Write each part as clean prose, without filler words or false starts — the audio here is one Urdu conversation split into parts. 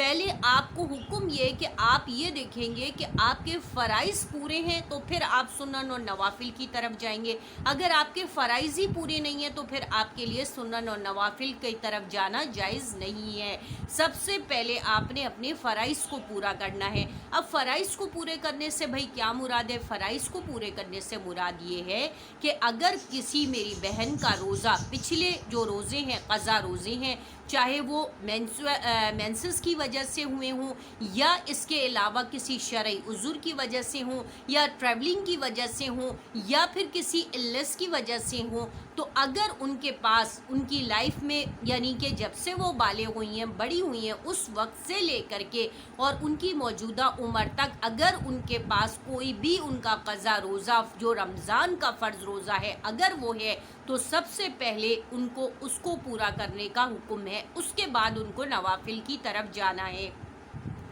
پہلے آپ کو حکم یہ کہ آپ یہ دیکھیں گے کہ آپ کے فرائض پورے ہیں تو پھر آپ سنن اور نوافل کی طرف جائیں گے. اگر آپ کے فرائض ہی پورے نہیں ہیں تو پھر آپ کے لیے سنن اور نوافل کی طرف جانا جائز نہیں ہے. سب سے پہلے آپ نے اپنے فرائض کو پورا کرنا ہے. اب فرائض کو پورے کرنے سے بھائی کیا مراد ہے؟ فرائض کو پورے کرنے سے مراد یہ ہے کہ اگر کسی میری بہن کا روزہ، پچھلے جو روزے ہیں قضا روزے ہیں، چاہے وہ مینسس کی وجہ سے ہوئے ہوں یا اس کے علاوہ کسی شرعی عذر کی وجہ سے ہوں یا ٹریولنگ کی وجہ سے ہوں یا پھر کسی النس کی وجہ سے ہوں، تو اگر ان کے پاس ان کی لائف میں یعنی کہ جب سے وہ بالغ ہوئی ہیں، بڑی ہوئی ہیں، اس وقت سے لے کر کے اور ان کی موجودہ عمر تک اگر ان کے پاس کوئی بھی ان کا قضا روزہ جو رمضان کا فرض روزہ ہے اگر وہ ہے تو سب سے پہلے ان کو اس کو پورا کرنے کا حکم ہے. اس کے بعد ان کو نوافل کی طرف جانا ہے.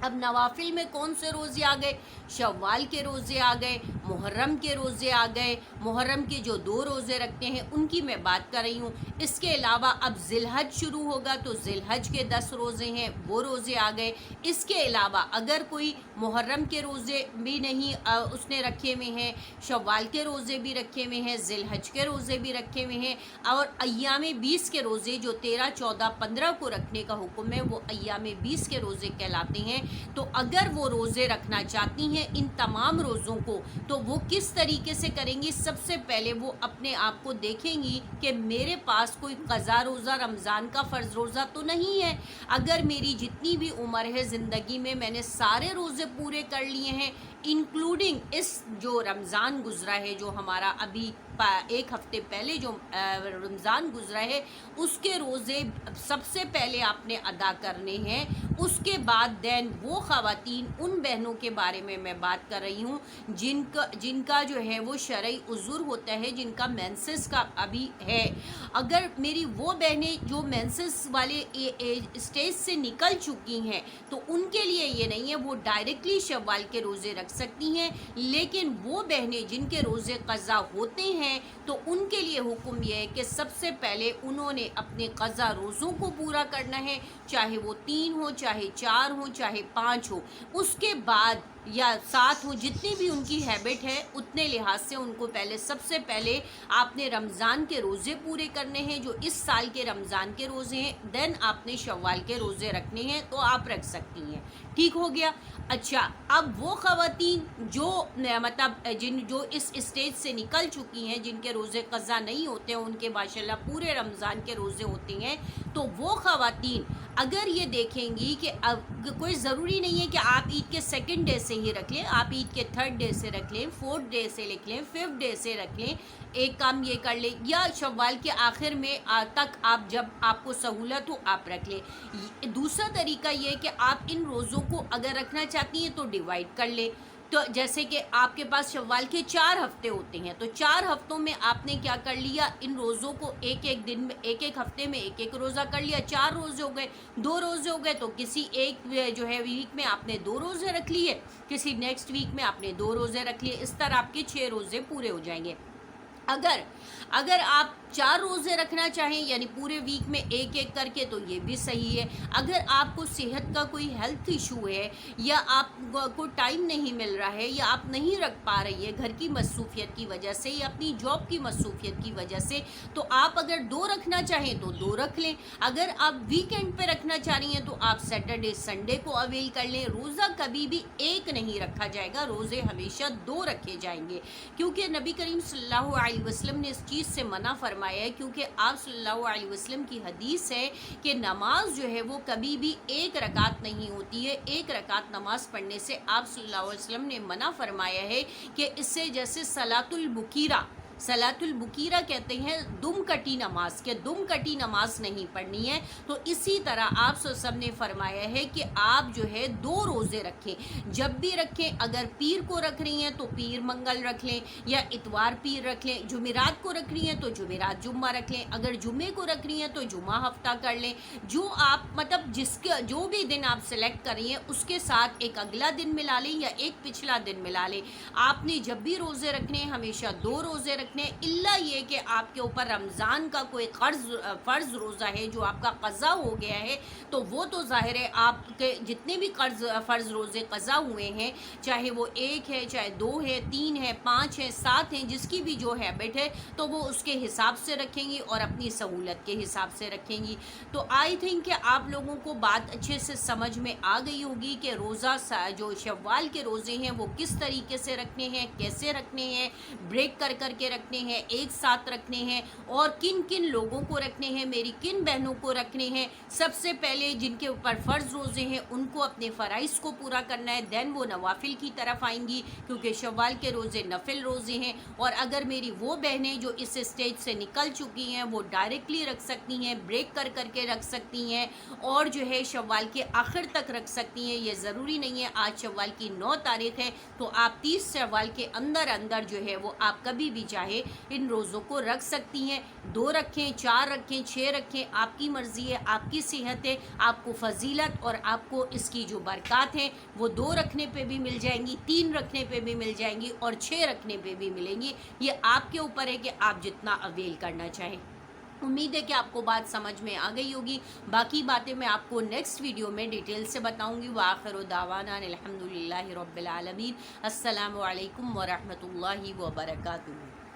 اب نوافل میں کون سے روزے آ گئے؟ شوال کے روزے آ گئے، محرم کے روزے آ گئے. محرم کے جو 2 روزے رکھتے ہیں ان کی میں بات کر رہی ہوں. اس کے علاوہ اب ذی الحج شروع ہوگا تو ذی الحج کے 10 روزے ہیں، وہ روزے آ گئے. اس کے علاوہ اگر کوئی محرم کے روزے بھی نہیں اس نے رکھے ہوئے ہیں، شوال کے روزے بھی رکھے ہوئے ہیں، ذی الحج کے روزے بھی رکھے ہوئے ہیں، اور ایام 20 کے روزے جو 13، 14، 15 کو رکھنے کا حکم ہے وہ ایام 20 کے روزے کہلاتے ہیں. تو اگر وہ روزے رکھنا چاہتی ہیں ان تمام روزوں کو تو وہ کس طریقے سے کریں گی؟ سب سے پہلے وہ اپنے آپ کو دیکھیں گی کہ میرے پاس کوئی قضا روزہ رمضان کا فرض روزہ تو نہیں ہے. اگر میری جتنی بھی عمر ہے زندگی میں نے سارے روزے پورے کر لیے ہیں انکلوڈنگ اس جو رمضان گزرا ہے، جو ہمارا ابھی 1 ہفتے پہلے جو رمضان گزرا ہے اس کے روزے سب سے پہلے آپ نے ادا کرنے ہیں. اس کے بعد دین وہ خواتین، ان بہنوں کے بارے میں بات کر رہی ہوں جن کا جو ہے وہ شرعی عذر ہوتا ہے، جن کا مینسس کا ابھی ہے. اگر میری وہ بہنیں جو مینسس والے اسٹیج سے نکل چکی ہیں تو ان کے لیے یہ نہیں ہے، وہ ڈائریکٹلی شوال کے روزے رکھ سکتی ہیں. لیکن وہ بہنیں جن کے روزے قضا ہوتے ہیں تو ان کے لیے حکم یہ ہے کہ سب سے پہلے انہوں نے اپنے قضا روزوں کو پورا کرنا ہے، چاہے وہ 3 ہو، چاہے 4 ہو، چاہے 5 ہو. اس کے بعد یا 7 ہو، جتنی بھی ان کی ہیبٹ ہے اتنے لحاظ سے ان کو سب سے پہلے آپ نے رمضان کے روزے پورے کرنے ہیں جو اس سال کے رمضان کے روزے ہیں. دین آپ نے شوال کے روزے رکھنے ہیں تو آپ رکھ سکتی ہیں. ٹھیک ہو گیا. اچھا، اب وہ خواتین جو جو اس اسٹیج سے نکل چکی ہیں، جن کے روزے قضا نہیں ہوتے ہیں، ان کے ماشاءاللہ پورے رمضان کے روزے ہوتے ہیں، تو وہ خواتین اگر یہ دیکھیں گی کہ اب کوئی ضروری نہیں ہے کہ آپ عید کے 2nd ڈے سے ہی رکھ لیں، آپ عید کے 3rd ڈے سے رکھ لیں، 4th ڈے سے رکھ لیں، 5th ڈے سے رکھ لیں، ایک کام یہ کر لیں، یا شوال کے آخر میں تک آپ جب آپ کو سہولت ہو آپ رکھ لیں. دوسرا طریقہ یہ کہ آپ ان روزوں کو اگر رکھنا چاہتی ہیں تو ڈیوائڈ کر لیں. تو جیسے کہ آپ کے پاس شوال کے 4 ہفتے ہوتے ہیں تو 4 ہفتوں میں آپ نے کیا کر لیا، ان روزوں کو ایک دن میں ایک ہفتے میں ایک روزہ کر لیا. 4 روزے ہو گئے، 2 روزے ہو گئے تو کسی ایک جو ہے ویک میں آپ نے 2 روزے رکھ لیے، کسی نیکسٹ ویک میں آپ نے 2 روزے رکھ لیے. اس طرح آپ کے 6 روزے پورے ہو جائیں گے. اگر آپ 4 روزے رکھنا چاہیں یعنی پورے ویک میں ایک کر کے تو یہ بھی صحیح ہے. اگر آپ کو صحت کا کوئی ہیلتھ ایشو ہے یا آپ کو ٹائم نہیں مل رہا ہے یا آپ نہیں رکھ پا رہی ہے گھر کی مصروفیت کی وجہ سے یا اپنی جاب کی مصروفیت کی وجہ سے، تو آپ اگر 2 رکھنا چاہیں تو 2 رکھ لیں. اگر آپ ویکینڈ پہ رکھنا چاہ رہی ہیں تو آپ سیٹرڈے سنڈے کو اویل کر لیں. روزہ کبھی بھی ایک نہیں رکھا جائے گا، روزے ہمیشہ 2 رکھے جائیں گے، کیونکہ نبی کریم صلی اللہ علیہ وسلم نے اس چیز سے منع فرمایا ہے. کیونکہ آپ صلی اللہ علیہ وسلم کی حدیث ہے کہ نماز جو ہے وہ کبھی بھی 1 رکعت نہیں ہوتی ہے. 1 رکعت نماز پڑھنے سے آپ صلی اللہ علیہ وسلم نے منع فرمایا ہے کہ اس سے جیسے صلاۃ البکیرہ کہتے ہیں دم کٹی نماز، کہ دم کٹی نماز نہیں پڑھنی ہے. تو اسی طرح آپ صلی اللہ علیہ وسلم نے فرمایا ہے کہ آپ جو ہے 2 روزے رکھیں، جب بھی رکھیں. اگر پیر کو رکھ رہی ہیں تو پیر منگل رکھ لیں یا اتوار پیر رکھ لیں. جمعرات کو رکھ رہی ہیں تو جمعرات جمعہ رکھ لیں. اگر جمعے کو رکھ رہی ہیں تو جمعہ ہفتہ کر لیں. جو آپ جو بھی دن آپ سلیکٹ کر رہی ہیں اس کے ساتھ ایک اگلا دن ملا لیں یا ایک پچھلا دن ملا لیں. آپ نے جب بھی روزے رکھنے ہیں ہمیشہ 2 روزے رکھیں. رکھنے ہیں، الا یہ کہ آپ کے اوپر رمضان کا کوئی فرض روزہ ہے جو آپ کا قضا ہو گیا ہے، تو وہ تو ظاہر ہے آپ کے جتنے بھی فرض روزے قضا ہوئے ہیں، چاہے وہ 1 ہے، چاہے 2 ہے، 3 ہے، 5 ہے، 7 ہیں، جس کی بھی جو ہیبٹ ہے تو وہ اس کے حساب سے رکھیں گی اور اپنی سہولت کے حساب سے رکھیں گی۔ تو آئی تھنک کہ آپ لوگوں کو بات اچھے سے سمجھ میں آ گئی ہوگی کہ روزہ جو شوال کے روزے ہیں وہ کس طریقے سے رکھنے ہیں، کیسے رکھنے ہیں، بریک کر کر کے رکھنے ہیں، ایک ساتھ رکھنے ہیں، اور کن کن لوگوں کو رکھنے ہیں، میری کن بہنوں کو رکھنے ہیں۔ سب سے پہلے جن کے اوپر فرض روزے ہیں ان کو اپنے فرائض کو پورا کرنا ہے، دین وہ نوافل کی طرف آئیں گی، کیونکہ شوال کے روزے نفل روزے ہیں۔ اور اگر میری وہ بہنیں جو اس اسٹیج سے نکل چکی ہیں وہ ڈائریکٹلی رکھ سکتی ہیں، بریک کر کر کے رکھ سکتی ہیں، اور جو ہے شوال کے آخر تک رکھ سکتی ہیں۔ یہ ضروری نہیں ہے آج شوال کی 9 تاریخ ہے تو آپ 30 شوال کے اندر جو ہے وہ آپ کبھی بھی چاہے ان روزوں کو رکھ سکتی ہیں، 2 رکھیں، 4 رکھیں، 6 رکھیں، آپ کی مرضی ہے، آپ کی صحت ہے، آپ کو فضیلت اور آپ کو اس کی جو برکات ہیں وہ 2 رکھنے پہ بھی مل جائیں گی، 3 رکھنے پہ بھی مل جائیں گی، اور 6 رکھنے پہ بھی ملیں گی۔ یہ آپ کے اوپر ہے کہ آپ جتنا اویل کرنا چاہیں۔ امید ہے کہ آپ کو بات سمجھ میں آ گئی ہوگی، باقی باتیں میں آپ کو نیکسٹ ویڈیو میں ڈیٹیل سے بتاؤں گی۔ وآخر دعوانا الحمدللہ رب العالمین۔ السلام علیکم ورحمۃ اللہ وبرکاتہ۔